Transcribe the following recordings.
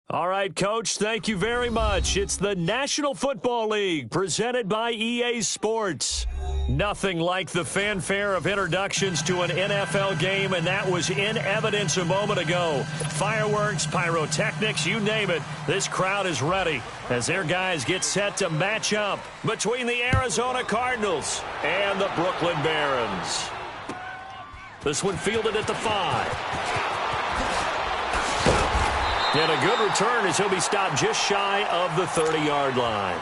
All right, Coach, thank you very much. It's the National Football League presented by EA Sports. Nothing like the fanfare of introductions to an NFL game, and that was in evidence a moment ago. Fireworks, pyrotechnics, you name it. This crowd is ready as their guys get set to match up between the Arizona Cardinals and the Brooklyn Barons. This one fielded at the 5. And a good return as he'll be stopped just shy of the 30-yard line.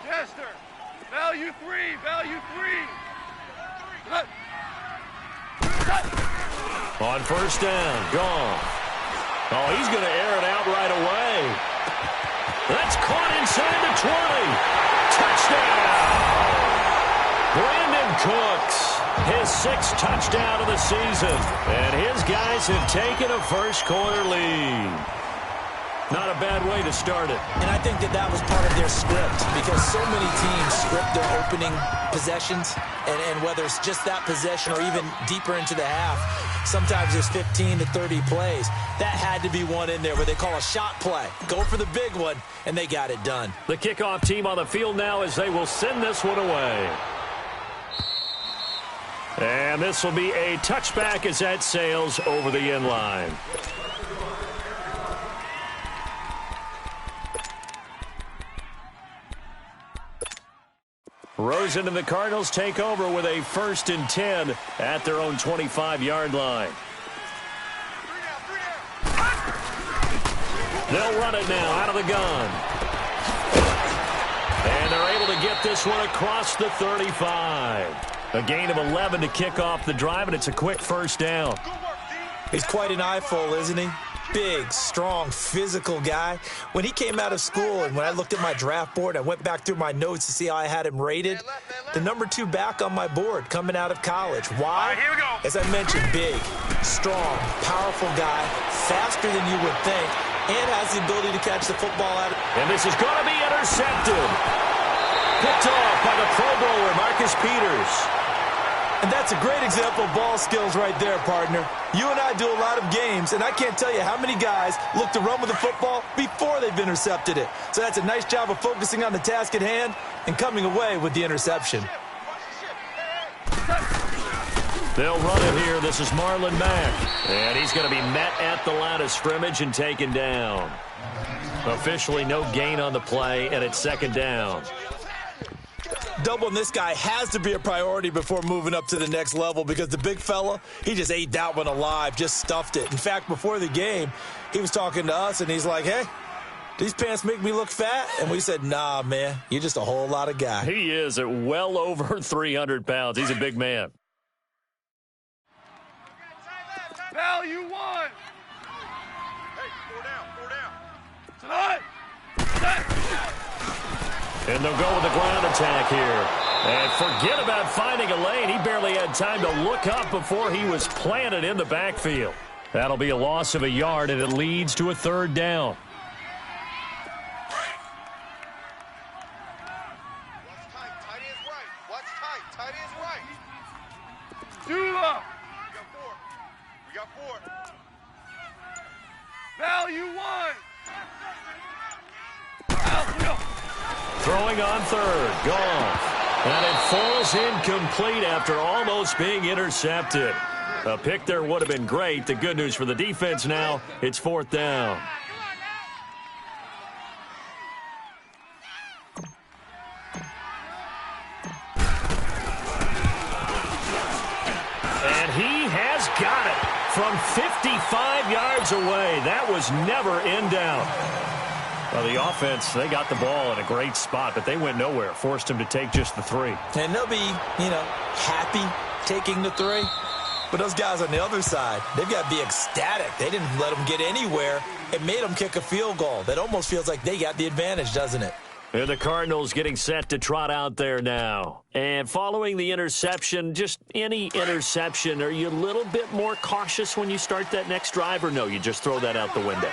Jester. Value three. On first down, gone. Oh, he's going to air it out right away. That's caught inside the 20. Touchdown! Brandon Cooks, his 6th touchdown of the season. And his guys have taken a first-quarter lead. Not a bad way to start it. And I think that was part of their script because so many teams script their opening possessions, and whether it's just that possession or even deeper into the half, sometimes there's 15 to 30 plays. That had to be one in there where they call a shot play. Go for the big one, and they got it done. The kickoff team on the field now as they will send this one away. And this will be a touchback as that sails over the end line. Rosen and the Cardinals take over with a 1st and 10 at their own 25-yard line. They'll run it now out of the gun. And they're able to get this one across the 35. A gain of 11 to kick off the drive, and it's a quick first down. He's quite an eyeful, isn't he? Big, strong, physical guy. When he came out of school and when I looked at my draft board, I went back through my notes to see how I had him rated. The number 2 back on my board coming out of college. Why? Right, here we go. As I mentioned, big, strong, powerful guy, faster than you would think, and has the ability to catch the football out of. And this is going to be intercepted. Picked off by the Pro Bowler, Marcus Peters. And that's a great example of ball skills right there, partner. You and I do a lot of games, and I can't tell you how many guys look to run with the football before they've intercepted it. So that's a nice job of focusing on the task at hand and coming away with the interception. They'll run it here. This is Marlon Mack. And he's going to be met at the line of scrimmage and taken down. Officially no gain on the play, and it's 2nd down. Doubling this guy has to be a priority before moving up to the next level because the big fella, he just ate that one alive, just stuffed it. In fact, before the game, he was talking to us, and he's like, hey, these pants make me look fat? And we said, nah, man, you're just a whole lot of guy. He is at well over 300 pounds. He's a big man. Value 1. Hey, 4 down. Tonight. And they'll go with the ground attack here. And forget about finding a lane. He barely had time to look up before he was planted in the backfield. That'll be a loss of a yard, and it leads to a 3rd down. What's tight? Tight is right. What's tight? Tight is right. Dula. We got 4. Value 1. Throwing on 3rd. Goff. And it falls incomplete after almost being intercepted. A pick there would have been great. The good news for the defense now, it's 4th down. And he has got it from 55 yards away. That was never in doubt. Well, the offense, they got the ball in a great spot, but they went nowhere. Forced him to take just the 3. And they'll be, happy taking the 3. But those guys on the other side, they've got to be ecstatic. They didn't let them get anywhere. It made them kick a field goal. That almost feels like they got the advantage, doesn't it? And the Cardinals getting set to trot out there now. And following the interception, just any interception, are you a little bit more cautious when you start that next drive, or no, you just throw that out the window?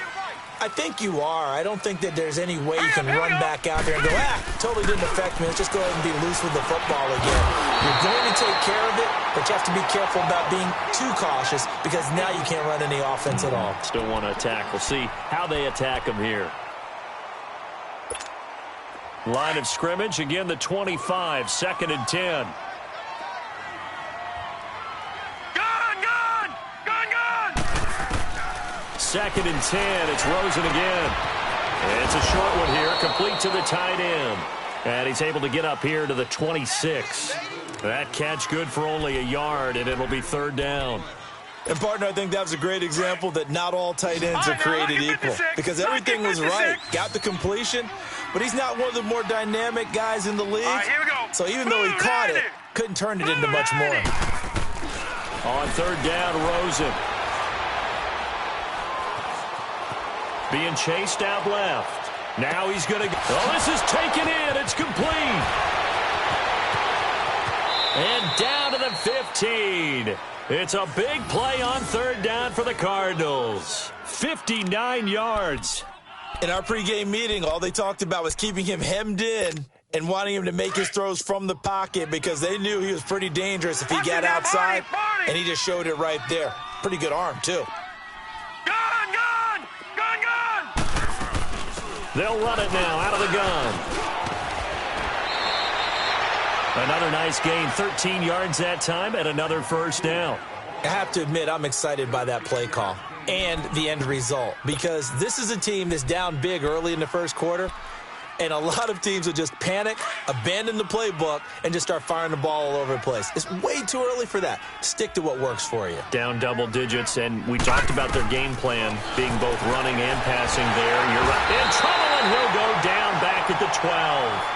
I think you are. I don't think that there's any way you can run back out there and go, totally didn't affect me. Let's just go ahead and be loose with the football again. You're going to take care of it, but you have to be careful about being too cautious because now you can't run any offense at all. Still want to attack. We'll see how they attack them here. Line of scrimmage, again the 25, 2nd and 10. Second and 10. It's Rosen again. And it's a short one here, complete to the tight end. And he's able to get up here to the 26. That catch good for only a yard, and it'll be 3rd down. And, partner, I think that was a great example that not all tight ends are created equal. Because everything was right. Got the completion, but he's not one of the more dynamic guys in the league. Here we go. So even though he caught it, couldn't turn it into much more. On 3rd down, Rosen. Being chased out left. Now he's going to go. Oh, this is taken in. It's complete. And down to the 15. It's a big play on 3rd down for the Cardinals. 59 yards. In our pregame meeting, all they talked about was keeping him hemmed in and wanting him to make his throws from the pocket because they knew he was pretty dangerous if he got outside, and he just showed it right there. Pretty good arm, too. They'll run it now out of the gun. Another nice gain, 13 yards that time, and another 1st down. I have to admit, I'm excited by that play call and the end result because this is a team that's down big early in the 1st quarter, and a lot of teams will just panic, abandon the playbook, and just start firing the ball all over the place. It's way too early for that. Stick to what works for you. Down double digits, and we talked about their game plan being both running and passing there. You're right. In trouble, and he'll go down back at the 12.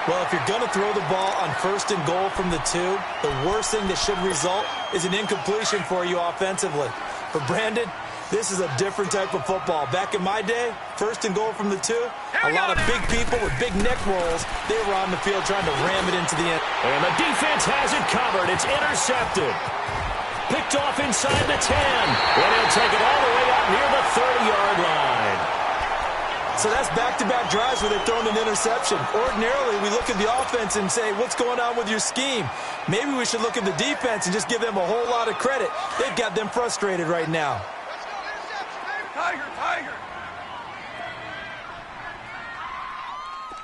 Well, if you're going to throw the ball on 1st and goal from the 2, the worst thing that should result is an incompletion for you offensively. For Brandon, this is a different type of football. Back in my day, 1st and goal from the 2, a lot of big people with big neck rolls, they were on the field trying to ram it into the end. And the defense has it covered. It's intercepted. Picked off inside the 10. And he'll take it all the way out near the 30-yard line. So that's back-to-back drives where they've thrown an interception. Ordinarily, we look at the offense and say, what's going on with your scheme? Maybe we should look at the defense and just give them a whole lot of credit. They've got them frustrated right now. Tiger.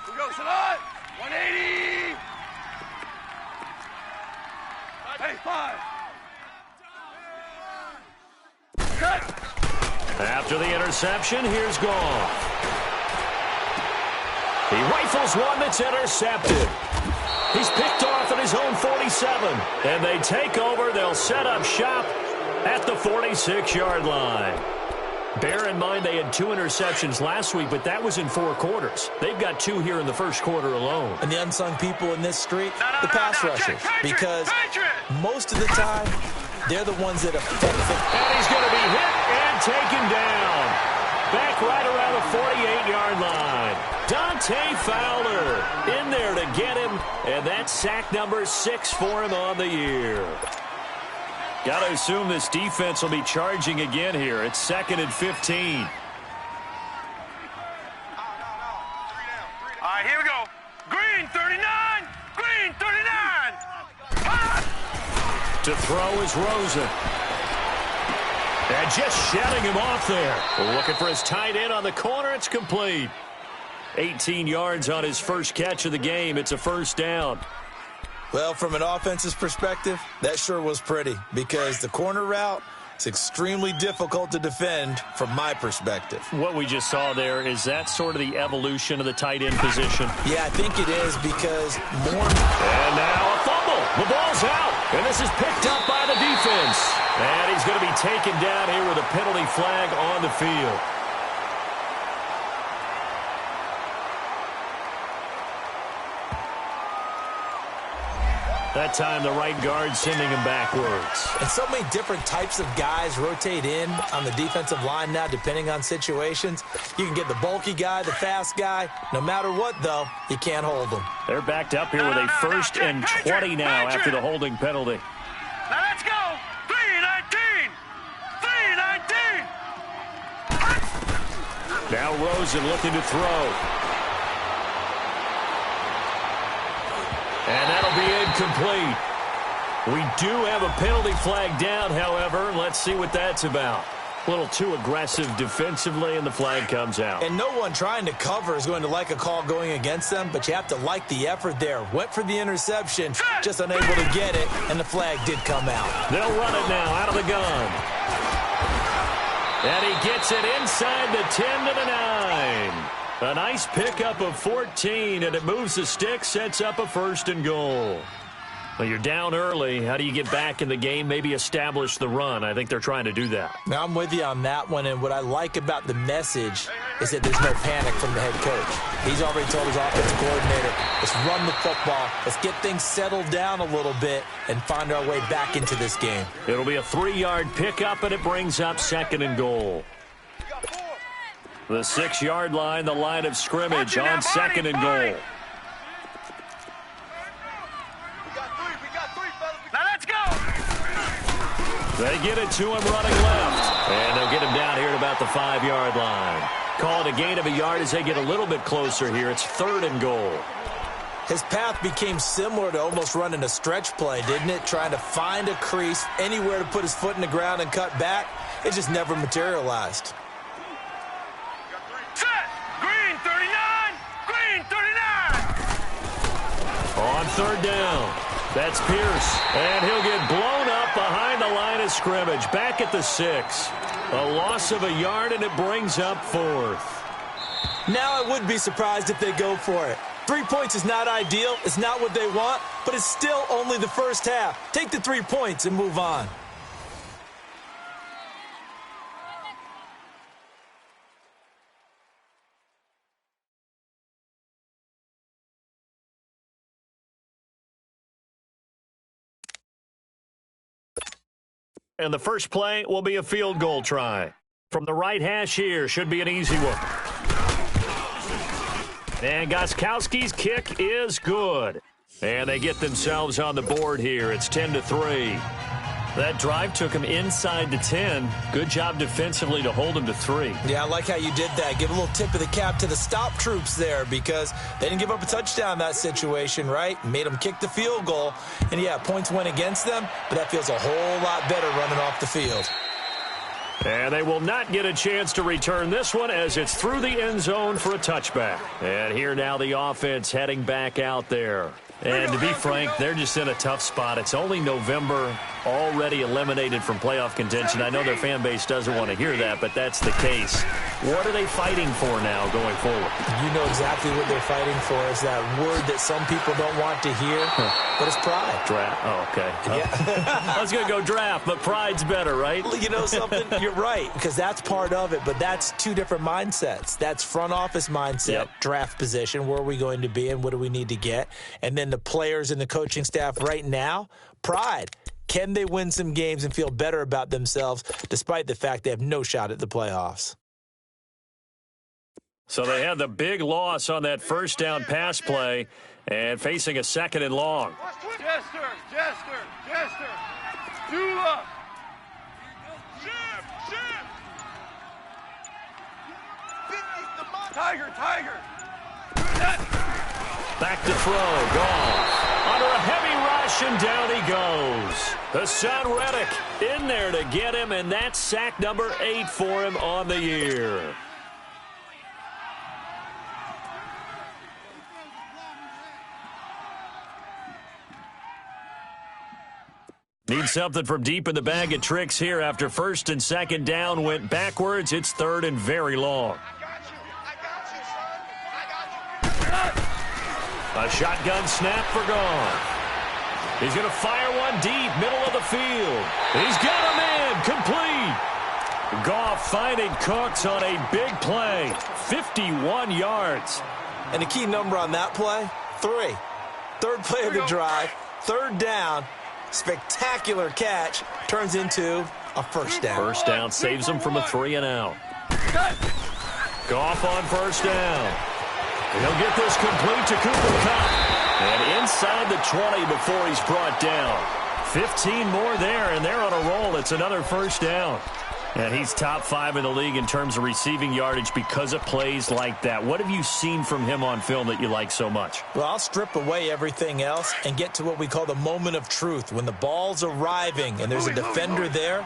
Here we go, Sadat. 180. Hey, 5. Cut. After the interception, here's Goff. He rifles one that's intercepted. He's picked off at his own 47. And they take over. They'll set up shop at the 46-yard line. Bear in mind they had 2 interceptions last week, but that was in 4 quarters. They've got 2 here in the 1st quarter alone. And the unsung people in this streak, the pass rushers. Because most of the time, they're the ones that affect it. And he's going to be hit and taken down. Back right around the 48-yard line. Dante Fowler in there to get him, and that's sack number 6 for him on the year. Got to assume this defense will be charging again here. It's 2nd and 15. All right, here we go. Green, 39. Green, 39. To throw is Rosen. And just shutting him off there. Looking for his tight end on the corner. It's complete. 18 yards on his first catch of the game. It's a 1st down. Well, from an offensive perspective, that sure was pretty because the corner route is extremely difficult to defend from my perspective. What we just saw there, is that sort of the evolution of the tight end position? Yeah, I think it is because more... And now a fumble. The ball's out, and this is picked up by the defense. And he's going to be taken down here with a penalty flag on the field. That time the right guard sending him backwards. And so many different types of guys rotate in on the defensive line now, depending on situations. You can get the bulky guy, the fast guy. No matter what, though, you can't hold them. They're backed up here with a 1st and 20 now after the holding penalty. Now let's go. 3-19. 3-19. Now Rosen looking to throw. And that'll be incomplete. We do have a penalty flag down, however. Let's see what that's about. A little too aggressive defensively, and the flag comes out. And no one trying to cover is going to like a call going against them, but you have to like the effort there. Went for the interception, just unable to get it, and the flag did come out. They'll run it now out of the gun. And he gets it inside the 10 to the 9. A nice pickup of 14, and it moves the stick, sets up a 1st and goal. Well, you're down early. How do you get back in the game? Maybe establish the run. I think they're trying to do that. Now, I'm with you on that one, and what I like about the message is that there's no panic from the head coach. He's already told his offensive coordinator, let's run the football, let's get things settled down a little bit and find our way back into this game. It'll be a 3-yard pickup, and it brings up 2nd and goal. The 6-yard line, the line of scrimmage on 2nd and goal. We got three, fellas. Now let's go. They get it to him running left. And they'll get him down here at about the 5-yard line. Call it a gain of a yard as they get a little bit closer here. It's 3rd and goal. His path became similar to almost running a stretch play, didn't it? Trying to find a crease, anywhere to put his foot in the ground and cut back. It just never materialized. Set. Green 39. Green 39. On 3rd down. That's Pierce. And he'll get blown up behind the line of scrimmage. Back at the 6. A loss of a yard, and it brings up 4th. Now I would be surprised if they go for it. 3 points is not ideal. It's not what they want, but it's still only the first half. Take the 3 points and move on. And the first play will be a field goal try. From the right hash here, should be an easy one. And Gostkowski's kick is good. And they get themselves on the board here. It's 10-3. That drive took him inside the 10. Good job defensively to hold him to 3. Yeah, I like how you did that. Give a little tip of the cap to the stop troops there because they didn't give up a touchdown in that situation, right? Made them kick the field goal. And, yeah, points went against them, but that feels a whole lot better running off the field. And they will not get a chance to return this one as it's through the end zone for a touchback. And here now the offense heading back out there. And to be frank, they're just in a tough spot. It's only November, already eliminated from playoff contention. I know their fan base doesn't want to hear that, but that's the case. What are they fighting for now going forward? You know exactly what they're fighting for. Is that word that some people don't want to hear, but it's pride. Draft. Oh, okay. Yeah. I was going to go draft, but pride's better, right? You know something? You're right, because that's part of it, but that's 2 different mindsets. That's front office mindset, draft position, where are we going to be and what do we need to get? And then the players and the coaching staff right now, pride. Can they win some games and feel better about themselves despite the fact they have no shot at the playoffs? So they had the big loss on that first down pass play and facing a 2nd and long. Jester. Dula. Ship. Tiger. Back to throw. Goff. Under a heavy rush, and down he goes. Hassan Reddick in there to get him, and that's sack number 8 for him on the year. Need something from deep in the bag of tricks here after 1st and 2nd down went backwards. It's 3rd and very long. A shotgun snap for Goff. He's going to fire one deep, middle of the field. He's got him in, complete. Goff finding Cooks on a big play, 51 yards. And the key number on that play, 3. 3rd play of the drive. 3rd down, spectacular catch, turns into a first down. First down saves him from a 3-and-out. Goff on first down. He'll get this complete to Cooper Kupp. And inside the 20 before he's brought down. 15 more there, and they're on a roll. It's another first down. And he's top 5 in the league in terms of receiving yardage because of plays like that. What have you seen from him on film that you like so much? Well, I'll strip away everything else and get to what we call the moment of truth. When the ball's arriving and there's a defender there,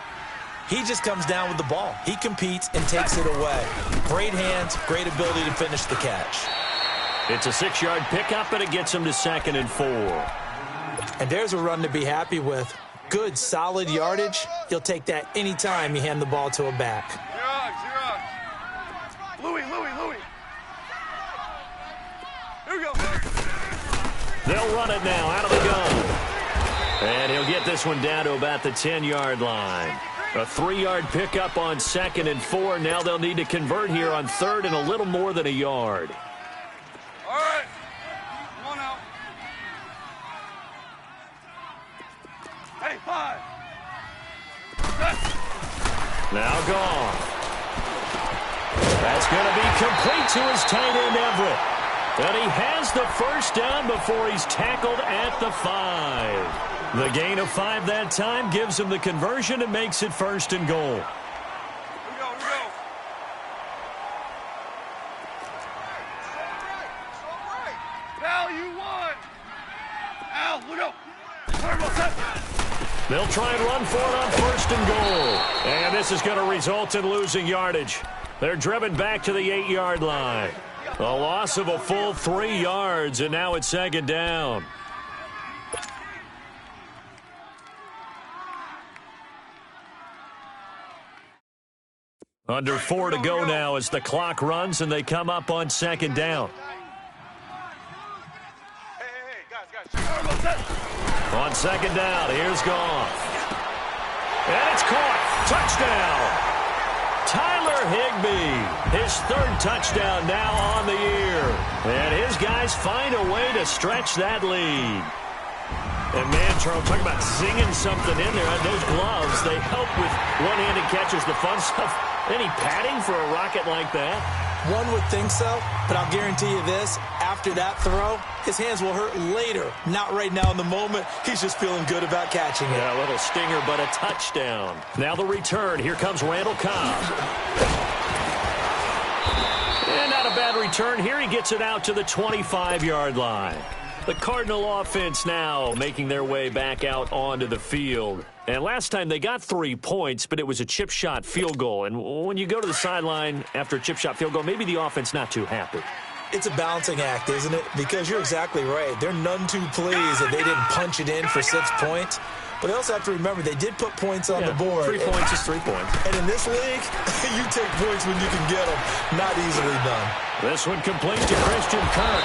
he just comes down with the ball. He competes and takes it away. Great hands, great ability to finish the catch. It's a 6-yard pickup, and it gets him to 2nd and 4. And there's a run to be happy with. Good, solid yardage. You'll take that anytime you hand the ball to a back. Louis. Here we go. They'll run it now out of the gun. And he'll get this one down to about the 10-yard line. A 3-yard pickup on 2nd and 4. Now they'll need to convert here on 3rd and a little more than a yard. All right. Come on out. Hey, 5. Now gone. That's going to be complete to his tight end, Everett. And he has the first down before he's tackled at the 5. The gain of 5 that time gives him the conversion and makes it 1st and goal. Here we go. Al, you won. Al, look out. They'll try and run for it on 1st and goal. And this is going to result in losing yardage. They're driven back to the 8-yard line. A loss of a full 3 yards, and now it's 2nd down. Under 4 to go now as the clock runs, and they come up on 2nd down. Hey, guys. On 2nd down, here's Goff. And it's caught. Touchdown. Tyler Higbee, his 3rd touchdown now on the year. And his guys find a way to stretch that lead. And, man, Charles, talk about singing something in there. Those gloves, they help with one-handed catches, the fun stuff. Any padding for a rocket like that? One would think so, but I'll guarantee you this. After that throw, his hands will hurt later. Not right now in the moment. He's just feeling good about catching it. Yeah, a little stinger, but a touchdown. Now the return. Here comes Randall Cobb. And not a bad return. Here he gets it out to the 25-yard line. The Cardinal offense now making their way back out onto the field. And last time they got 3 points, but it was a chip shot field goal. And when you go to the sideline after a chip shot field goal, maybe the offense not too happy. It's a balancing act, isn't it? Because you're exactly right. They're none too pleased that they didn't punch it in for 6 points. But they also have to remember they did put points on the board. 3 points is 3 points. And in this league, you take points when you can get them. Not easily done. This one complete to Christian Kirk.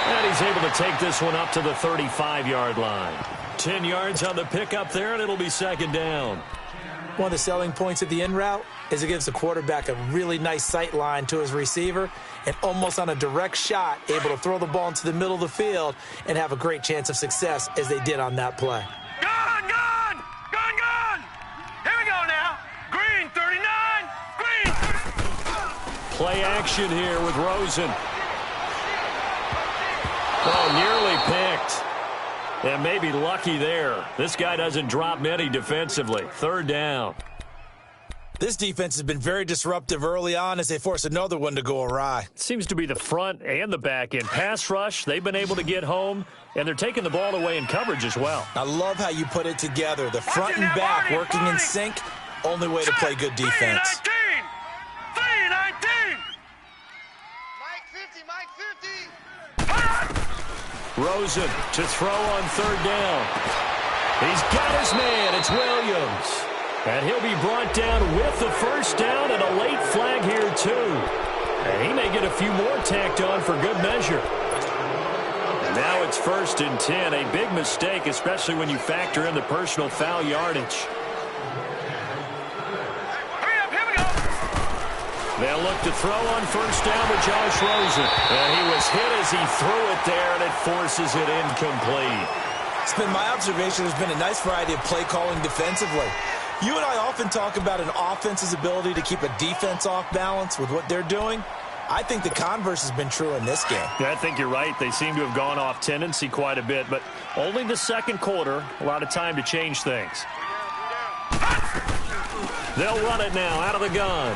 And he's able to take this one up to the 35-yard line. 10 yards on the pickup there, and it'll be 2nd down. One of the selling points of the in route is it gives the quarterback a really nice sight line to his receiver and almost on a direct shot able to throw the ball into the middle of the field and have a great chance of success as they did on that play. Gone! Here we go now. Green, 39. Green. Play action here with Rosen. Oh, nearly picked. And maybe lucky there. This guy doesn't drop many defensively. 3rd down. This defense has been very disruptive early on as they force another one to go awry. Seems to be the front and the back end. Pass rush, they've been able to get home, and they're taking the ball away in coverage as well. I love how you put it together. The front and back working in sync. Only way to play good defense. 3-19. Mike 50. Rosen to throw on 3rd down. He's got his man. It's Williams. And he'll be brought down with the first down and a late flag here, too. And he may get a few more tacked on for good measure. And now it's 1st and 10. A big mistake, especially when you factor in the personal foul yardage. They'll look to throw on 1st down with Josh Rosen. And he was hit as he threw it there, and it forces it incomplete. It's been my observation there's been a nice variety of play calling defensively. You and I often talk about an offense's ability to keep a defense off balance with what they're doing. I think the converse has been true in this game. Yeah, I think you're right. They seem to have gone off tendency quite a bit, but only the second quarter, a lot of time to change things. They'll run it now out of the gun.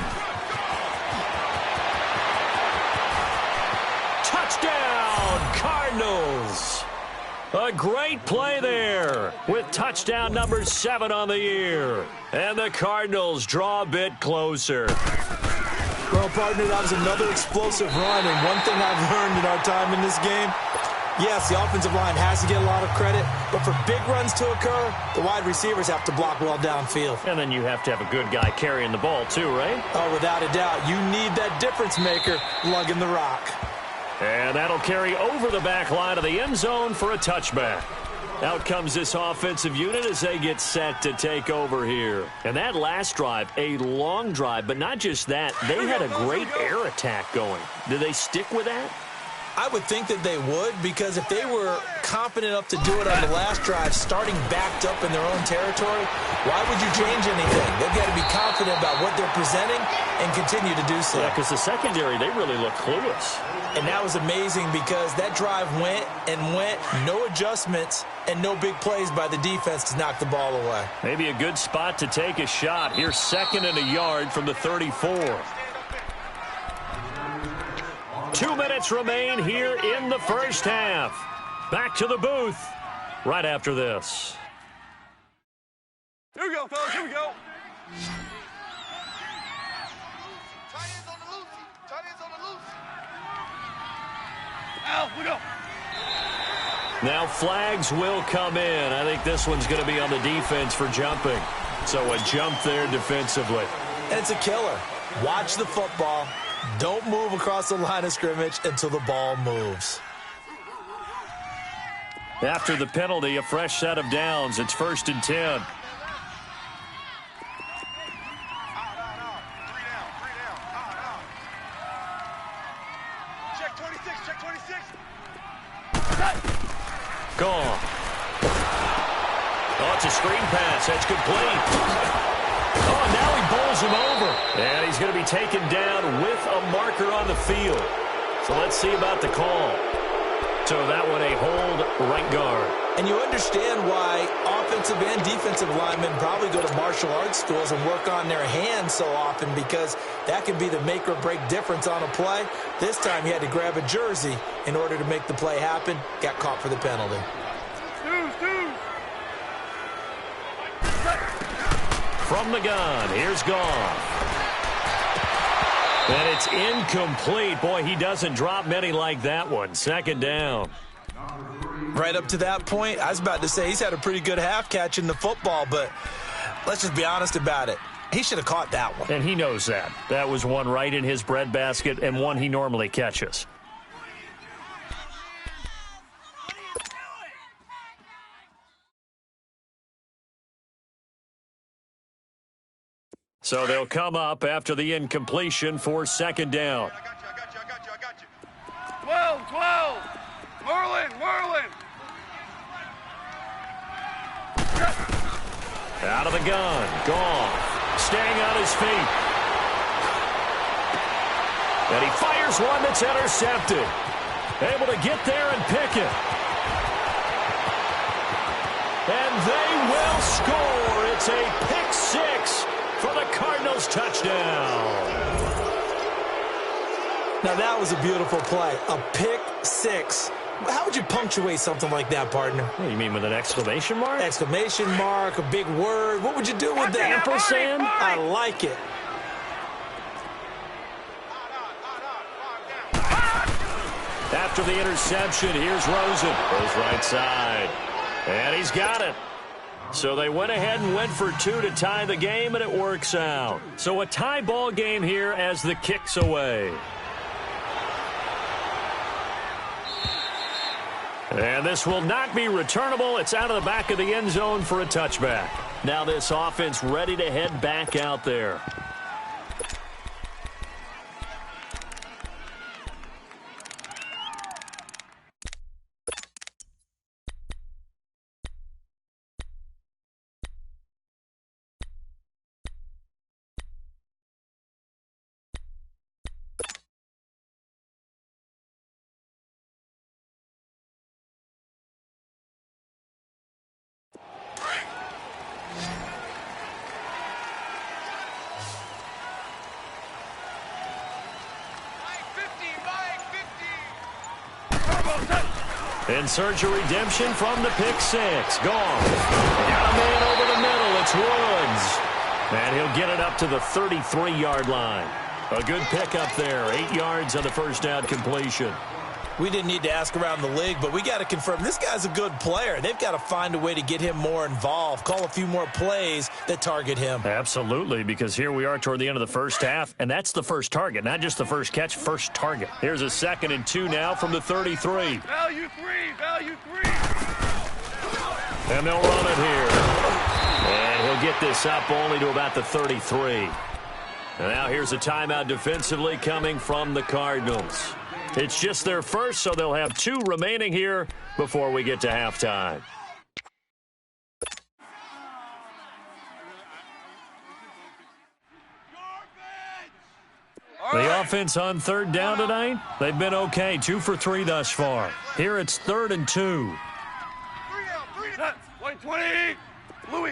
Touchdown, Cardinals. A great play there with touchdown number 7 on the year. And the Cardinals draw a bit closer. Well, partner, that was another explosive run, and one thing I've learned in our time in this game, yes, the offensive line has to get a lot of credit, but for big runs to occur, the wide receivers have to block well downfield. And then you have to have a good guy carrying the ball too, right? Oh, without a doubt. You need that difference maker lugging the rock. And that'll carry over the back line of the end zone for a touchback. Out comes this offensive unit as they get set to take over here. And that last drive, a long drive, but not just that. They had a great air attack going. Did they stick with that? I would think that they would, because if they were confident enough to do it on the last drive, starting backed up in their own territory, why would you change anything? They've got to be confident about what they're presenting and continue to do so. Yeah, because the secondary, they really look clueless. And that was amazing because that drive went and went, no adjustments, and no big plays by the defense to knock the ball away. Maybe a good spot to take a shot. Here's 2nd and a yard from the 34. 2 minutes remain here in the first half. Back to the booth right after this. Here we go, fellas. Here we go. Tight ends on the loose. Tight ends on the loose. Al, we go. Now flags will come in. I think this one's going to be on the defense for jumping. So a jump there defensively. And it's a killer. Watch the football. Don't move across the line of scrimmage until the ball moves. After the penalty, a fresh set of downs. It's 1st and 10. Out. 3 down. Out. Check 26. Check 26. Gone. Oh, it's a screen pass. That's complete. Oh, now he bowls him over. And he's going to be taken down with a marker on the field. So let's see about the call. So that one a hold right guard. And you understand why offensive and defensive linemen probably go to martial arts schools and work on their hands so often, because that can be the make or break difference on a play. This time he had to grab a jersey in order to make the play happen. Got caught for the penalty. From the gun, here's Goff. And it's incomplete. Boy, he doesn't drop many like that one. 2nd down. Right up to that point, I was about to say he's had a pretty good half catching the football, but let's just be honest about it. He should have caught that one. And he knows that. That was one right in his breadbasket and one he normally catches. So they'll come up after the incompletion for 2nd down. I got you. 12. Merlin. Out of the gun. Goff. Staying on his feet. And he fires one that's intercepted. Able to get there and pick it. And they will score. It's a pick 6 for the Cardinals touchdown. Now that was a beautiful play. A pick 6. How would you punctuate something like that, partner? What do you mean, with an exclamation mark? Exclamation mark, a big word. What would you do with that? Ampersand? I like it. After the interception, here's Rosen. Goes right side. And he's got it. So they went ahead and went for 2 to tie the game, and it works out. So a tie ball game here as the kick's away. And this will not be returnable. It's out of the back of the end zone for a touchback. Now this offense ready to head back out there. In search of redemption from the pick six. Gone. Got a man over the middle. It's Woods. And he'll get it up to the 33-yard line. A good pickup there. 8 yards on the first down completion. We didn't need to ask around the league, but we got to confirm this guy's a good player. They've got to find a way to get him more involved, call a few more plays that target him. Absolutely, because here we are toward the end of the first half, and that's the first target, not just the first catch, first target. Here's a 2nd and 2 now from the 33. Value three, value three. And they'll run it here. And he'll get this up only to about the 33. And now here's a timeout defensively coming from the Cardinals. It's just their first, so they'll have 2 remaining here before we get to halftime. The offense on 3rd down tonight, they've been okay. 2 for 3 thus far. Here it's 3rd and 2. 120. Louis.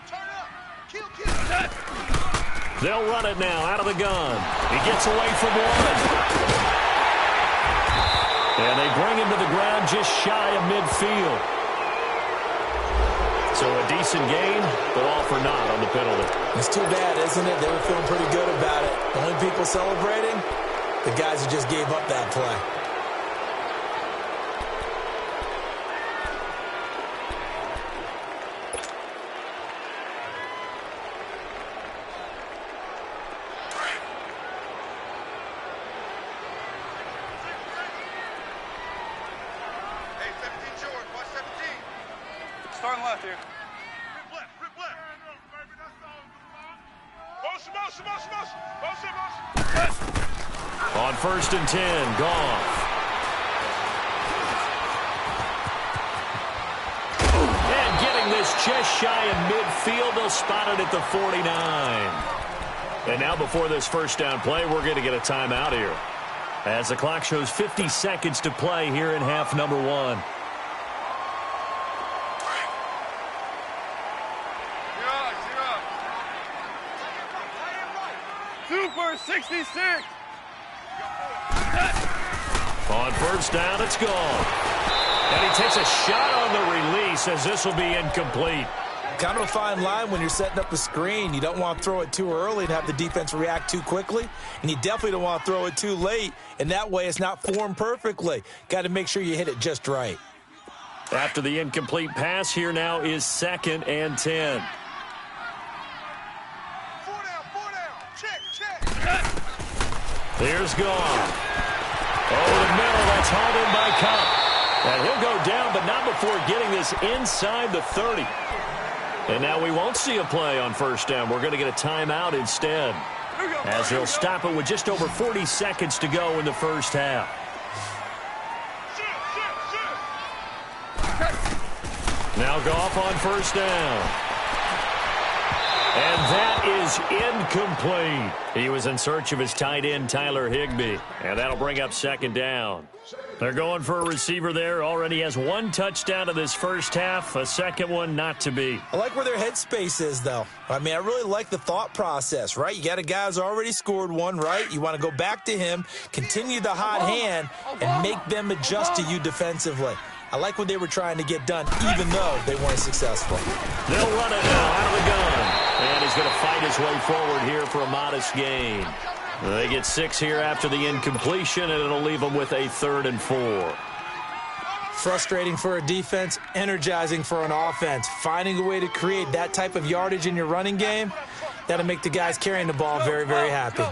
Turn up. Kill. They'll run it now out of the gun. He gets away from one. And they bring him to the ground just shy of midfield. So a decent gain, but all for naught on the penalty. It's too bad, isn't it? They were feeling pretty good about it. The only people celebrating, the guys who just gave up that play. Starting left here. Rip left. On 1st and 10, Goff. And getting this just shy of midfield, they'll spot it at the 49. And now before this first down play, we're going to get a timeout here. As the clock shows 50 seconds to play here in half number 1. Super 66. On 1st down, it's gone. And he takes a shot on the release as this will be incomplete. Kind of a fine line when you're setting up a screen. You don't want to throw it too early and have the defense react too quickly. And you definitely don't want to throw it too late. And that way it's not formed perfectly. Got to make sure you hit it just right. After the incomplete pass, here now is 2nd and 10. 4 down. Check. Here's Goff. Over the middle, that's hauled in by Cup. And he'll go down, but not before getting this inside the 30. And now we won't see a play on 1st down. We're going to get a timeout instead, as they'll stop it with just over 40 seconds to go in the first half. Now Goff on 1st down. And that is incomplete. He was in search of his tight end, Tyler Higbee. And that'll bring up 2nd down. They're going for a receiver there. Already has 1 touchdown in this first half. A second one not to be. I like where their headspace is, though. I mean, I really like the thought process, right? You got a guy who's already scored 1, right? You want to go back to him, continue the hot hand, and make them adjust to you defensively. I like what they were trying to get done, even though they weren't successful. They'll run it now out of the gun. And he's going to fight his way forward here for a modest gain. They get 6 here after the incompletion, and it'll leave them with a 3rd and 4. Frustrating for a defense, energizing for an offense. Finding a way to create that type of yardage in your running game, that'll make the guys carrying the ball very, very happy.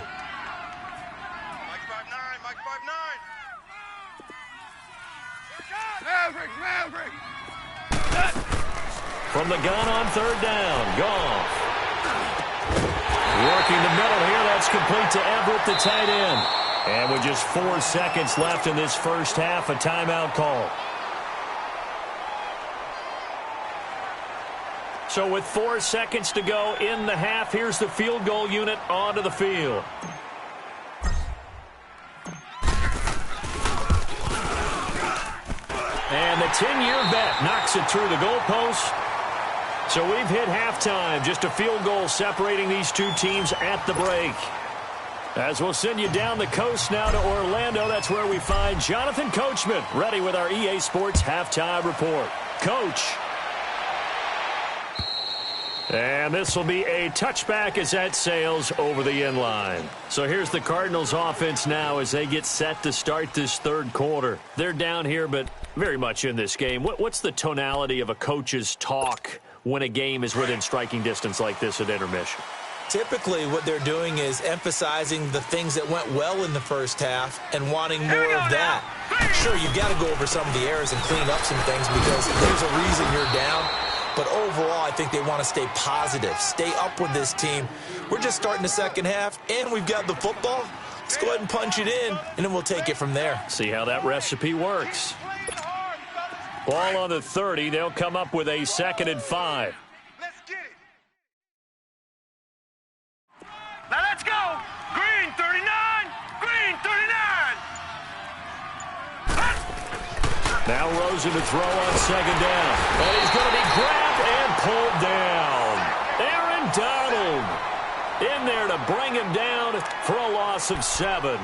Maverick. From the gun on 3rd down, Goff. Working the middle here, that's complete to Everett, the tight end. And with just 4 seconds left in this first half, a timeout call. So with 4 seconds to go in the half, here's the field goal unit onto the field. And the 10-year vet knocks it through the goalpost. So we've hit halftime. Just a field goal separating these two teams at the break. As we'll send you down the coast now to Orlando, that's where we find Jonathan Coachman, ready with our EA Sports Halftime Report. Coach. And this will be a touchback as that sails over the end line. So here's the Cardinals offense now as they get set to start this third quarter. They're down here, but very much in this game. What's the tonality of a coach's talk when a game is within striking distance like this at intermission? Typically, what they're doing is emphasizing the things that went well in the first half and wanting more of that. Sure, you've got to go over some of the errors and clean up some things because there's a reason you're down. But overall, I think they want to stay positive, stay up with this team. We're just starting the second half, and we've got the football. Let's go ahead and punch it in, and then we'll take it from there. See how that recipe works. Ball on the 30. They'll come up with a 2nd and 5. Let's get it. Now let's go. Green 39. Green 39. Now Rosen to throw on 2nd down. And he's going to be grabbed and pulled down. Aaron Donald in there to bring him down for a loss of 7.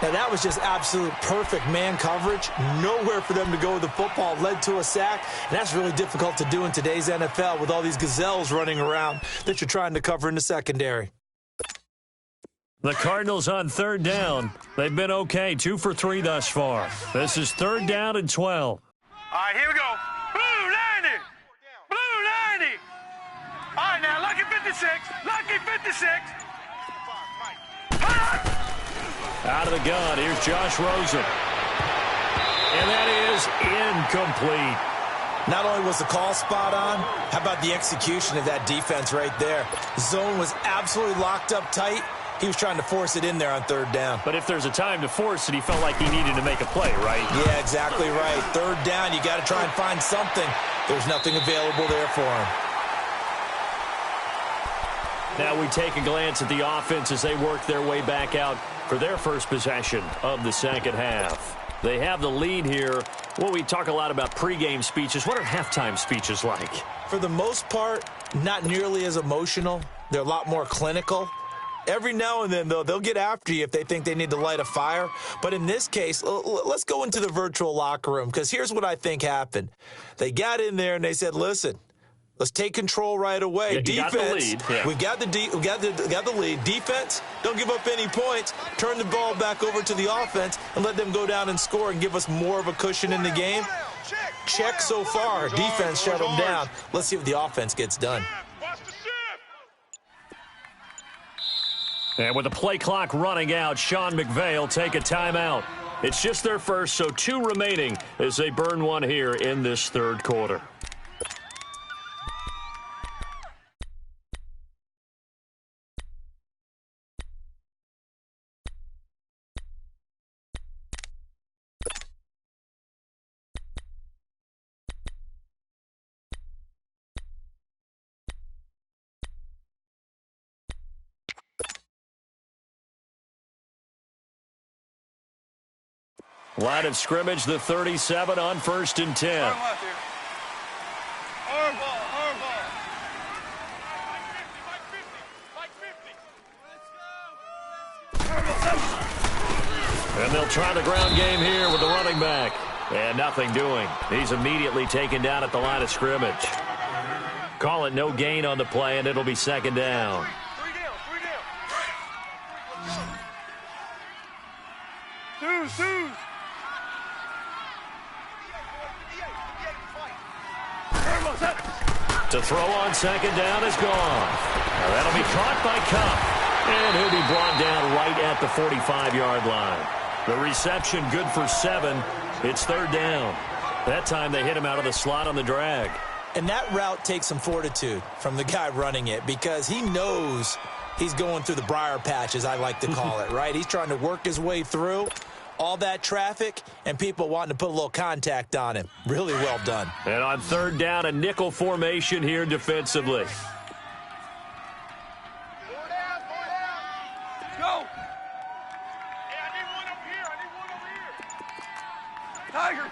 Now, that was just absolute perfect man coverage. Nowhere for them to go with the football. Led to a sack, and that's really difficult to do in today's NFL with all these gazelles running around that you're trying to cover in the secondary. The Cardinals on 3rd down. They've been okay, 2 for 3 thus far. This is 3rd down and 12. All right, here we go. Blue 90. Blue 90. All right, now, lucky 56. Lucky 56. Out of the gun, here's Josh Rosen. And that is incomplete. Not only was the call spot on, how about the execution of that defense right there? Zone was absolutely locked up tight. He was trying to force it in there on 3rd down. But if there's a time to force it, he felt like he needed to make a play, right? Yeah, exactly right. 3rd down, you got to try and find something. There's nothing available there for him. Now we take a glance at the offense as they work their way back out for their first possession of the second half. They have the lead here. Well, we talk a lot about pregame speeches. What are halftime speeches like? For the most part, not nearly as emotional. They're a lot more clinical. Every now and then, though, they'll get after you if they think they need to light a fire. But in this case, let's go into the virtual locker room, because here's what I think happened. They got in there and they said, listen, let's take control right away. Yeah, Defense, got the lead. we got the lead. Defense, don't give up any points. Turn the ball back over to the offense and let them go down and score and give us more of a cushion in the game. Check so far. Defense shut them down. Let's see if the offense gets done. And with the play clock running out, Sean McVay will take a timeout. It's just their first, so 2 remaining as they burn one here in this third quarter. Line of scrimmage, the 37 on 1st and 10. Our ball. And they'll try the ground game here with the running back. And nothing doing. He's immediately taken down at the line of scrimmage. Call it no gain on the play, and it'll be 2nd down. 3 down. Twos. To throw on 2nd down is gone. Now that'll be caught by Cup. And he'll be brought down right at the 45-yard line. The reception good for 7. It's 3rd down. That time they hit him out of the slot on the drag. And that route takes some fortitude from the guy running it, because he knows he's going through the briar patch, as I like to call it, right? He's trying to work his way through all that traffic and people wanting to put a little contact on him. Really well done. And on 3rd down, a nickel formation here defensively. Go. Hey, I need one over here. Tiger.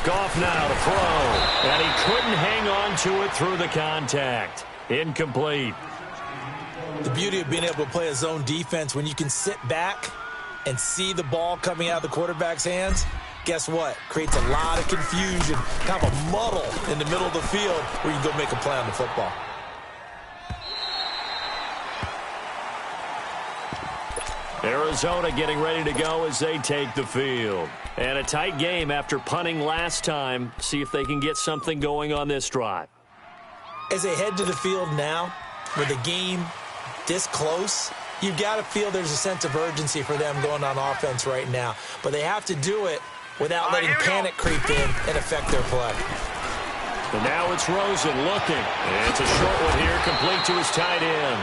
Goff now to throw. And he couldn't hang on to it through the contact. Incomplete. The beauty of being able to play a zone defense, when you can sit back and see the ball coming out of the quarterback's hands, guess what? Creates a lot of confusion, kind of a muddle in the middle of the field where you can go make a play on the football. Arizona getting ready to go as they take the field. And a tight game after punting last time. See if they can get something going on this drive. As they head to the field now, with the game this close, you've got to feel there's a sense of urgency for them going on offense right now. But they have to do it without letting panic creep in and affect their play. And now it's Rosen looking. And it's a short one here, complete to his tight end.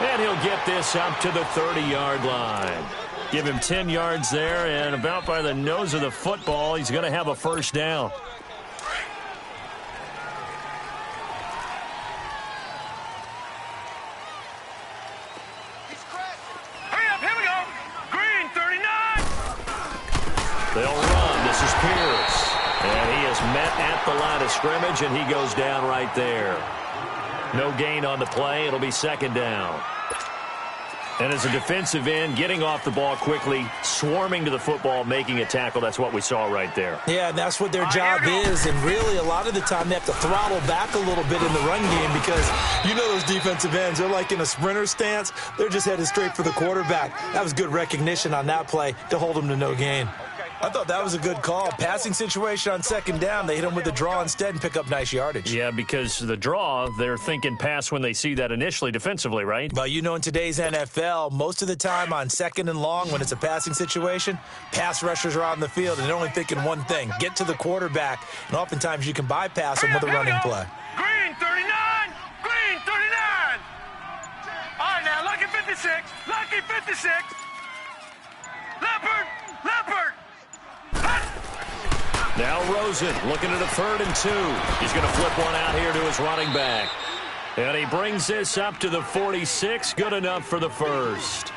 And he'll get this up to the 30-yard line. Give him 10 yards there, and about by the nose of the football, he's going to have a first down. Hurry up, here we go. Green, 39. They'll run. This is Pierce. And he is met at the line of scrimmage, and he goes down right there. No gain on the play. It'll be second down. And as a defensive end, getting off the ball quickly, swarming to the football, making a tackle, that's what we saw right there. Yeah, and that's what their job is. And really, a lot of the time, they have to throttle back a little bit in the run game because you know those defensive ends, they're like in a sprinter stance. They're just headed straight for the quarterback. That was good recognition on that play to hold them to no gain. I thought that was a good call. Passing situation on second down. They hit him with a draw instead and pick up nice yardage. Yeah, because the draw, they're thinking pass when they see that initially defensively, right? But you know, in today's NFL, most of the time on second and long, when it's a passing situation, pass rushers are out in the field and they're only thinking one thing, get to the quarterback. And oftentimes you can bypass them with a running play. Green, 39. Green, 39. All right, now, lucky 56. Lucky 56. Leopard. Leopard. Now Rosen looking at a 3rd and 2. He's going to flip one out here to his running back. And he brings this up to the 46. Good enough for the first.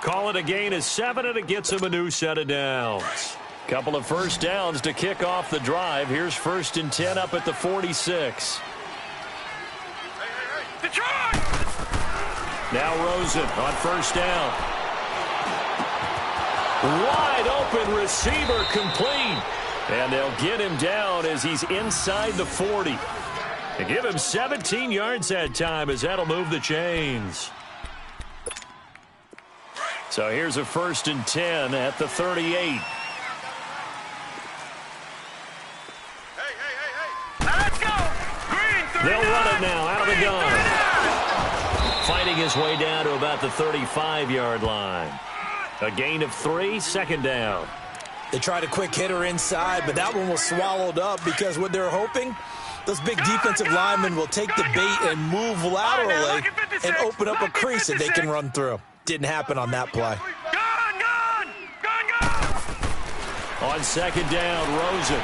Call it a gain of 7, and it gets him a new set of downs. Couple of first downs to kick off the drive. Here's 1st and 10 up at the 46. Detroit! Now Rosen on 1st down. Wide open receiver complete. And they'll get him down as he's inside the 40. They give him 17 yards that time as that'll move the chains. So here's a 1st and 10 at the 38. Hey. Let's go. Green, 39. They'll run it now out of the gun. Fighting his way down to about the 35-yard line. A gain of 3, 2nd down. They tried a quick hitter inside, but that one was swallowed up because what they're hoping, those big defensive linemen will take the bait and move laterally and open up a crease that they can run through. Didn't happen on that play. Gun! On 2nd down, Rosen.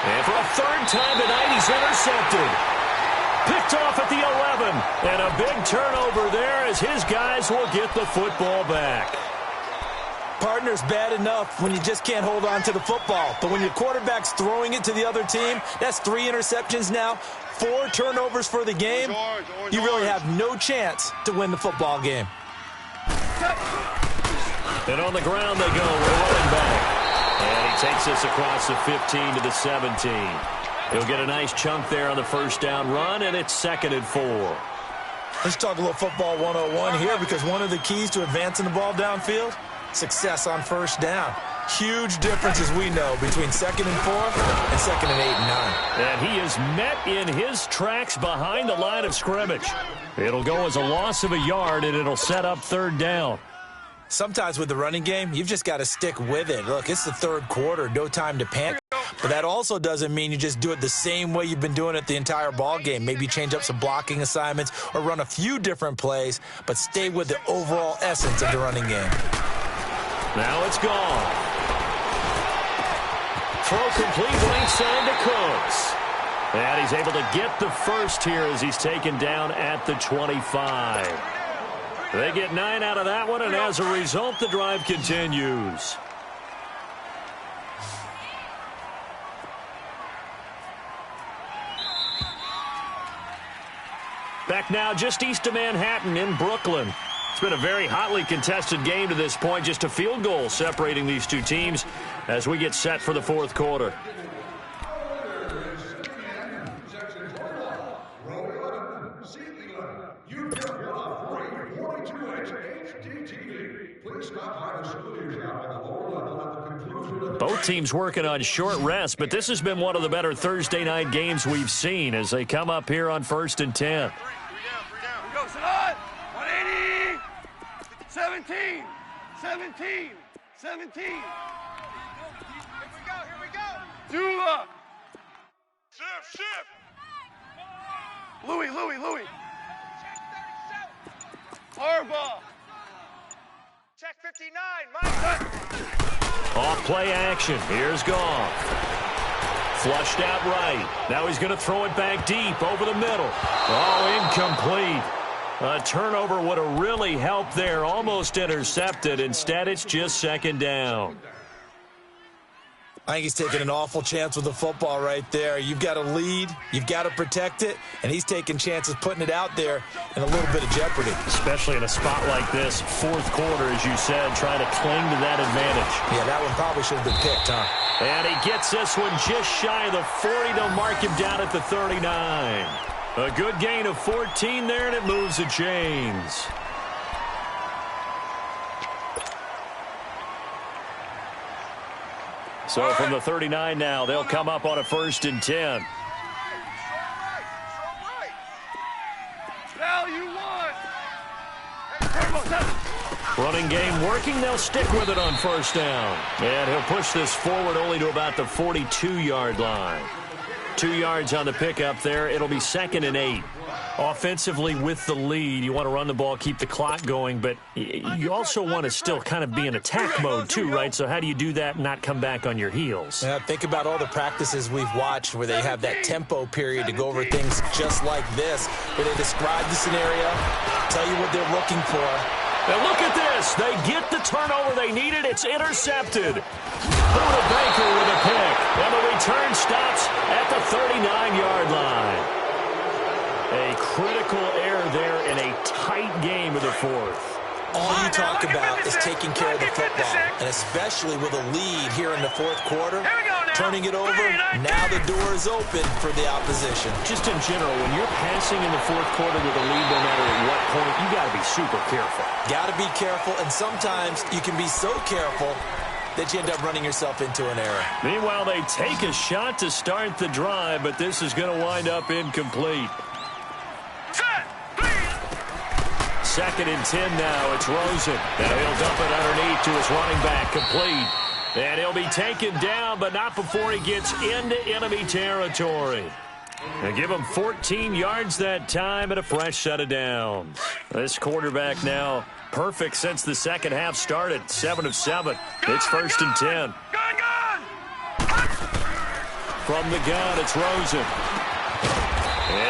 And for a 3rd time tonight, he's intercepted. Picked off at the 11. And a big turnover there as his guys will get the football back. Partner's bad enough when you just can't hold on to the football. But when your quarterback's throwing it to the other team, that's 3 interceptions now, 4 turnovers for the game. You really have no chance to win the football game. And on the ground they go with a running back. And he takes this across the 15 to the 17. He'll get a nice chunk there on the 1st down run, and it's 2nd and 4. Let's talk a little football 101 here because one of the keys to advancing the ball downfield, success on 1st down. Huge difference, as we know, between 2nd and 4 and 2nd and 8 and 9. And he is met in his tracks behind the line of scrimmage. It'll go as a loss of a yard, and it'll set up 3rd down. Sometimes with the running game, you've just got to stick with it. Look, it's the 3rd quarter, no time to panic. But that also doesn't mean you just do it the same way you've been doing it the entire ball game. Maybe change up some blocking assignments or run a few different plays, but stay with the overall essence of the running game. Now it's gone. Throw complete right side to Cooks. And he's able to get the first here as he's taken down at the 25. They get 9 out of that one, and as a result, the drive continues. back now just east of Manhattan in Brooklyn. It's been a very hotly contested game to this point, just a field goal separating these two teams as we get set for the fourth quarter. Both teams working on short rest, but this has been one of the better Thursday night games we've seen as they come up here on 1st and 10. 3 down. Go, Salah. 180. 17. 17. Here we go. Dula. Shift. Louis. Check 37. Harbaugh. Check 59. Mike. Off play action. Here's Goff. Flushed out right. Now he's going to throw it back deep over the middle. Oh, incomplete. A turnover would have really helped there. Almost intercepted. Instead, it's just 2nd down. I think he's taking an awful chance with the football right there. You've got a lead, you've got to protect it, and he's taking chances putting it out there in a little bit of jeopardy. Especially in a spot like this, fourth quarter, as you said, trying to cling to that advantage. Yeah, that one probably should have been picked, huh? And he gets this one just shy of the 40. They'll mark him down at the 39. A good gain of 14 there, and it moves the chains. So from the 39 now, they'll come up on a 1st and 10. Value 1. Running game working. They'll stick with it on 1st down. And he'll push this forward only to about the 42-yard line. 2 yards on the pickup there. It'll be 2nd and 8. Offensively with the lead, you want to run the ball, keep the clock going, but you also want to still kind of be in attack mode too, right? So how do you do that and not come back on your heels? Yeah, think about all the practices we've watched where they have that tempo period to go over things just like this, where they describe the scenario, tell you what they're looking for. And look at this. They get the turnover they needed. It's intercepted. Buda Baker with a pick. And the return stops at the 39-yard line. A critical error there in a tight game of the fourth. All you talk about is taking care of the football, and especially with a lead here in the fourth quarter, turning it over, now the door is open for the opposition. Just in general, when you're passing in the fourth quarter with a lead, no matter at what point, you got to be super careful. Got to be careful, and sometimes you can be so careful that you end up running yourself into an error. Meanwhile, they take a shot to start the drive, but this is going to wind up incomplete. 2nd and 10 now. It's Rosen. Now he'll dump it underneath to his running back. Complete. And he'll be taken down, but not before he gets into enemy territory. And give him 14 yards that time and a fresh set of downs. This quarterback now perfect since the second half started. 7 of 7. It's 1st and 10. From the gun, it's Rosen.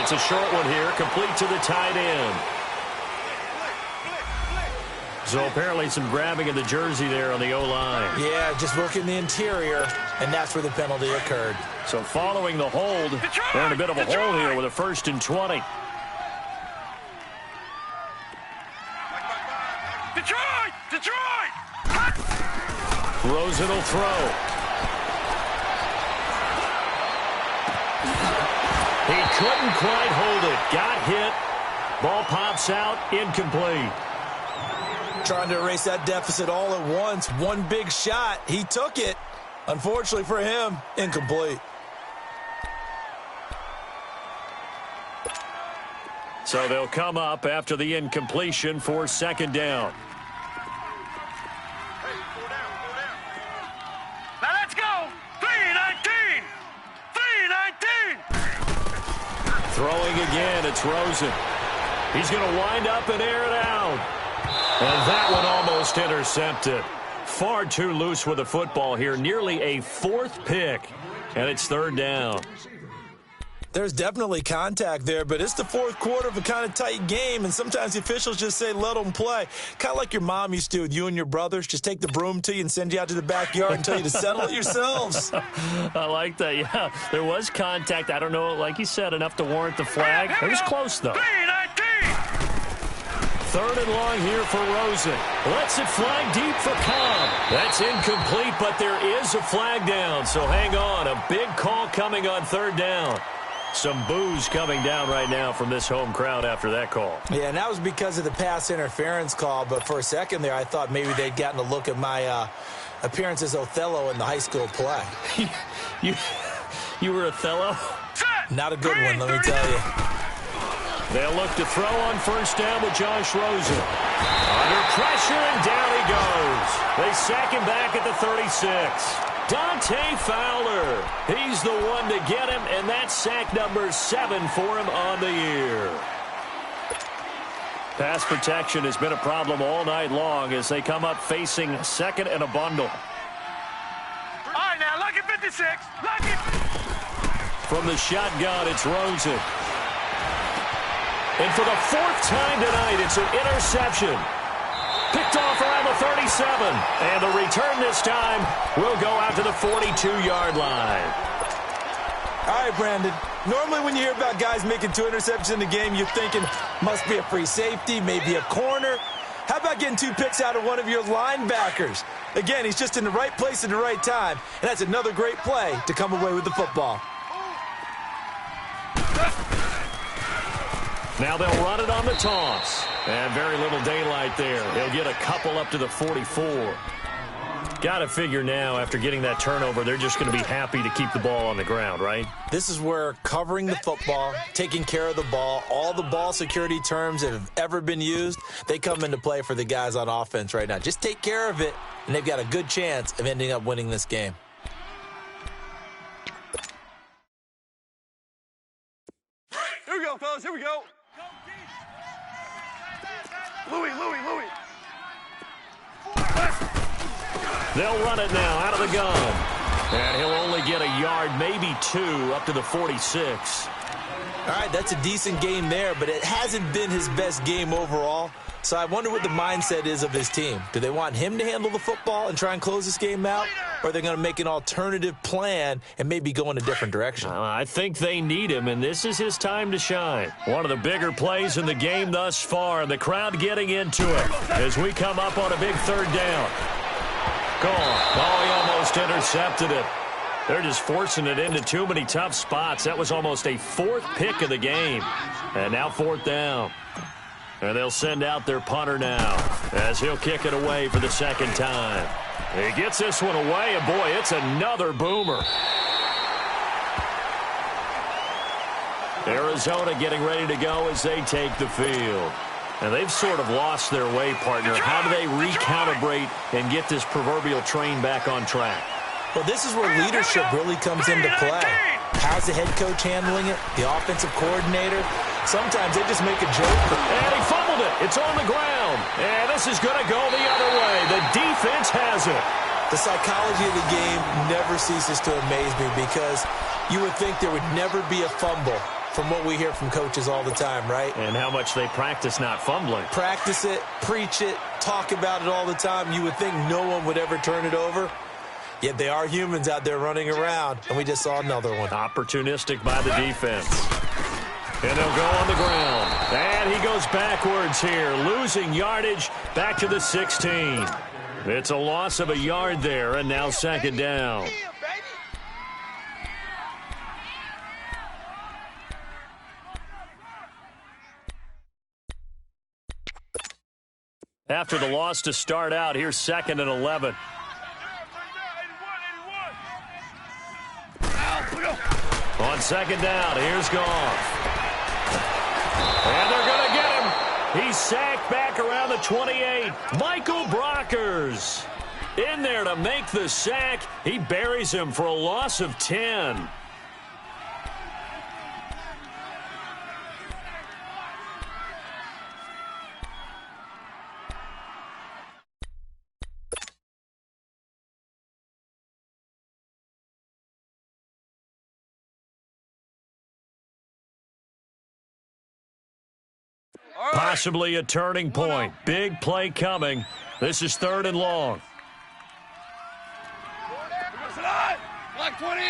It's a short one here, complete to the tight end. So apparently some grabbing of the jersey there on the O-line. Yeah, just working the interior, and that's where the penalty occurred. So following the hold, they're in a bit of a hole here with a 1st and 20. Detroit! Rosen will throw. He couldn't quite hold it. Got hit. Ball pops out. Incomplete. Trying to erase that deficit all at once. One big shot. He took it. Unfortunately for him, incomplete. So they'll come up after the incompletion for 2nd down. Now let's go. 3-19. Throwing again, it's Rosen. He's going to wind up and air it out. And that one almost intercepted. Far too loose with the football here. Nearly a 4th pick. And it's 3rd down. There's definitely contact there, but it's the fourth quarter of a kind of tight game, and sometimes the officials just say, let them play. Kind of like your mom used to with you and your brothers. Just take the broom to you and send you out to the backyard and tell you to settle it yourselves. I like that, yeah. There was contact. I don't know, like you said, enough to warrant the flag. It was close, though. 3-19. 3rd and long here for Rosen. Lets it fly deep for Cobb. That's incomplete, but there is a flag down, so hang on. A big call coming on 3rd down. Some boos coming down right now from this home crowd after that call. Yeah, and that was because of the pass interference call, but for a second there I thought maybe they'd gotten a look at my appearance as Othello in the high school play. You were Othello? Not a good one, let me tell you. They'll look to throw on 1st down with Josh Rosen. Under pressure, and down he goes. They sack him back at the 36. Dante Fowler. He's the one to get him, and that's sack number 7 for him on the year. Pass protection has been a problem all night long as they come up facing 2nd and a bundle. All right, now, lucky 56. Lucky. From the shotgun, it's Rosen. And for the 4th time tonight, it's an interception. Picked off around the 37. And the return this time will go out to the 42-yard line. All right, Brandon. Normally when you hear about guys making 2 interceptions in the game, you're thinking must be a free safety, maybe a corner. How about getting 2 picks out of one of your linebackers? Again, he's just in the right place at the right time. And that's another great play to come away with the football. Now they'll run it on the toss. And very little daylight there. They'll get a couple up to the 44. Got to figure now, after getting that turnover, they're just going to be happy to keep the ball on the ground, right? This is where covering the football, taking care of the ball, all the ball security terms that have ever been used, they come into play for the guys on offense right now. Just take care of it, and they've got a good chance of ending up winning this game. Here we go, fellas. Here we go. Louis. They'll run it now out of the gun. And he'll only get a yard, maybe 2, up to the 46. All right, that's a decent game there, but it hasn't been his best game overall. So I wonder what the mindset is of his team. Do they want him to handle the football and try and close this game out? Or are they going to make an alternative plan and maybe go in a different direction? I think they need him, and this is his time to shine. One of the bigger plays in the game thus far, and the crowd getting into it as we come up on a big 3rd down. Gone. Oh, he almost intercepted it. They're just forcing it into too many tough spots. That was almost a 4th pick of the game. And now 4th down. And they'll send out their punter now as he'll kick it away for the 2nd time. He gets this one away, and boy, it's another boomer. Arizona getting ready to go as they take the field. And they've sort of lost their way, partner. How do they recalibrate and get this proverbial train back on track? Well, this is where leadership really comes into play. How's the head coach handling it? The offensive coordinator? Sometimes they just make a joke. And he fumbled it. It's on the ground. And this is going to go the other way. The defense has it. The psychology of the game never ceases to amaze me because you would think there would never be a fumble from what we hear from coaches all the time, right? And how much they practice not fumbling. Practice it, preach it, talk about it all the time. You would think no one would ever turn it over. Yet they are humans out there running around, and we just saw another one. Opportunistic by the defense. And they'll go on the ground. And he goes backwards here, losing yardage back to the 16. It's a loss of a yard there, and now 2nd down. After the loss to start out, here's 2nd and 11. On 2nd down, here's Goff. And they're going to get him. He's sacked back around the 28. Michael Brockers in there to make the sack. He buries him for a loss of 10. Possibly a turning point. Big play coming. This is 3rd and long. Black 20.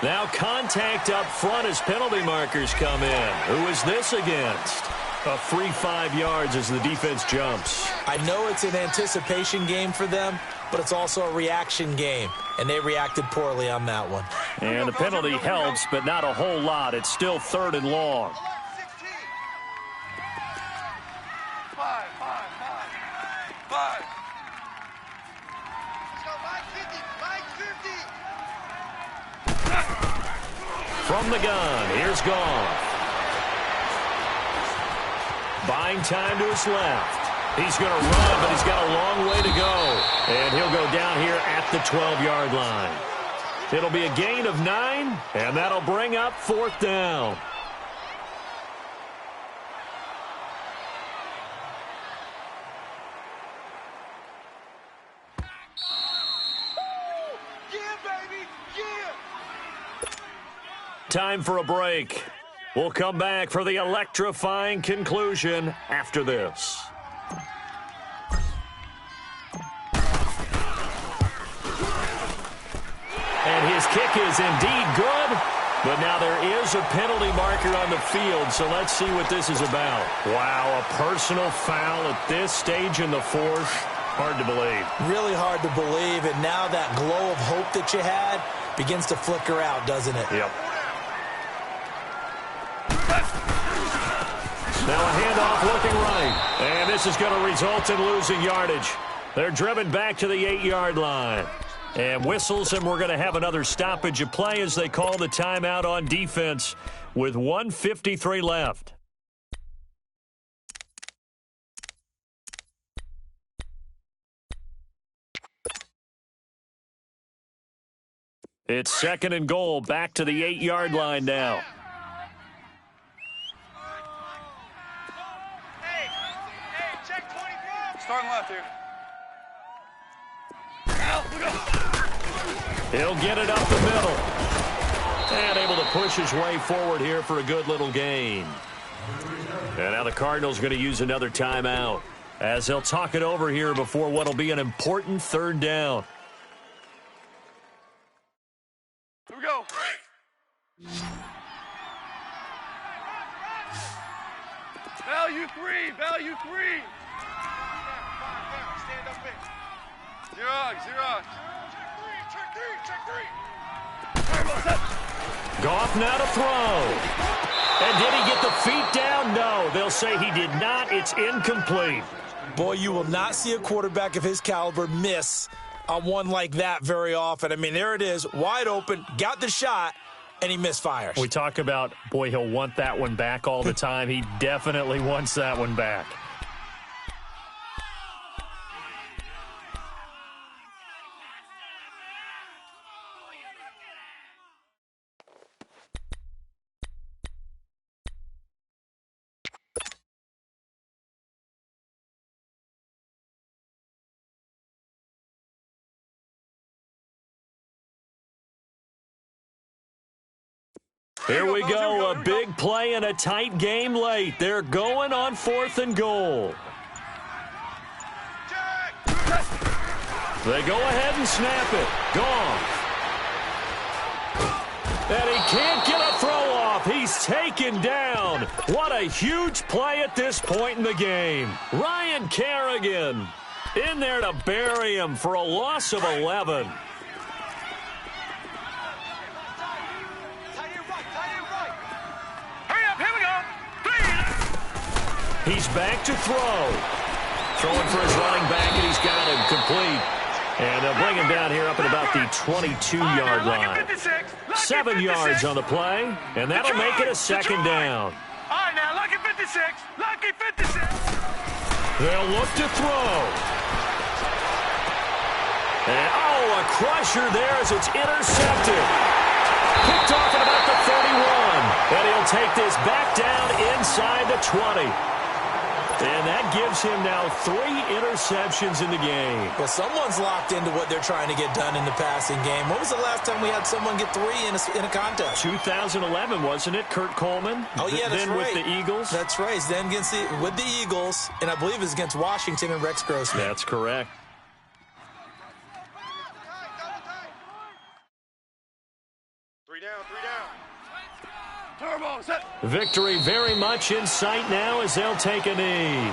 Now contact up front as penalty markers come in. Who is this against? A free 5 yards as the defense jumps. I know it's an anticipation game for them, but it's also a reaction game, and they reacted poorly on that one. And the penalty helps, but not a whole lot. It's still 3rd and long. 5. From the gun, here's Goff. Buying time to his left. He's going to run, but he's got a long way to go. And he'll go down here at the 12-yard line. It'll be a gain of 9, and that'll bring up 4th down. Time for a break. We'll come back for the electrifying conclusion after this. And his kick is indeed good, but now there is a penalty marker on the field, so let's see what this is about. Wow, a personal foul at this stage in the 4th. Hard to believe. Really hard to believe, and now that glow of hope that you had begins to flicker out, doesn't it? Yep. Now a handoff looking right. And this is going to result in losing yardage. They're driven back to the 8-yard line. And whistles, and we're going to have another stoppage of play as they call the timeout on defense with 1:53 left. It's 2nd and goal, back to the 8-yard line now. Starting left here. He'll get it up the middle. And able to push his way forward here for a good little gain. And now the Cardinals going to use another timeout as they'll talk it over here before what will be an important 3rd down. Here we go. Value 3. Value 3. Stand up in. Zero. Check three. Goff now to throw. And did he get the feet down? No, they'll say he did not. It's incomplete. Boy, you will not see a quarterback of his caliber miss on one like that very often. I mean, there it is, wide open, got the shot, and he misfires. We talk about, boy, he'll want that one back all the time. He definitely wants that one back. Here we go, a big play in a tight game late. They're going on 4th and goal. They go ahead and snap it. Gone. And he can't get a throw off. He's taken down. What a huge play at this point in the game. Ryan Kerrigan in there to bury him for a loss of 11. He's back to throw. Throwing for his running back, and he's got him complete. And they'll bring him down here up at about the 22-yard line. 7 yards on the play, and that'll make it a 2nd down. All right, now, lucky 56. Lucky 56. They'll look to throw. And, a crusher there as it's intercepted. Picked off at about the 31. And he'll take this back down inside the 20. And that gives him now 3 interceptions in the game. Well, someone's locked into what they're trying to get done in the passing game. When was the last time we had someone get 3 in a contest? 2011, wasn't it? Kurt Coleman? Oh, yeah, that's then right. With the Eagles? That's right. Then with the Eagles, and I believe it was against Washington and Rex Grossman. That's correct. Three down. Turbo, set. Victory very much in sight now as they'll take a knee.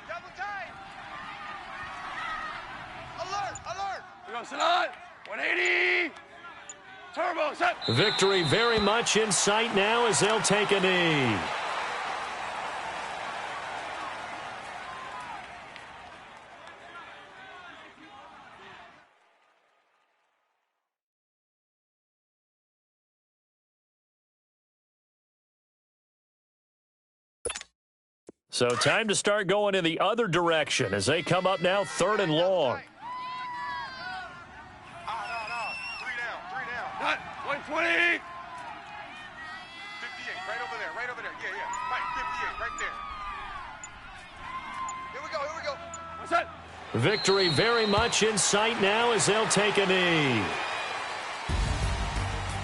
Double tight. Alert, alert. We go, sit on. 180. Turbo, set. Victory very much in sight now as they'll take a knee. So time to start going in the other direction as they come up now 3rd and long. No. 3 down. Not 120. 58, right over there, right over there. Yeah. Right, 58, right there. Here we go. What's that? Victory very much in sight now as they'll take a knee.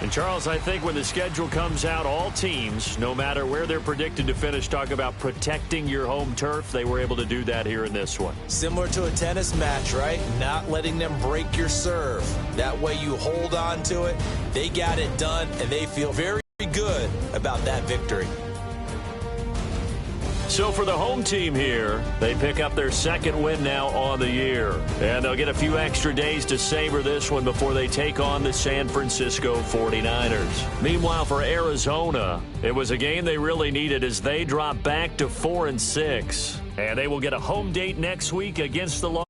And, Charles, I think when the schedule comes out, all teams, no matter where they're predicted to finish, talk about protecting your home turf. They were able to do that here in this one. Similar to a tennis match, right? Not letting them break your serve. That way you hold on to it. They got it done, and they feel very good about that victory. So for the home team here, they pick up their 2nd win now on the year. And they'll get a few extra days to savor this one before they take on the San Francisco 49ers. Meanwhile, for Arizona, it was a game they really needed as they drop back to 4-6. And they will get a home date next week against the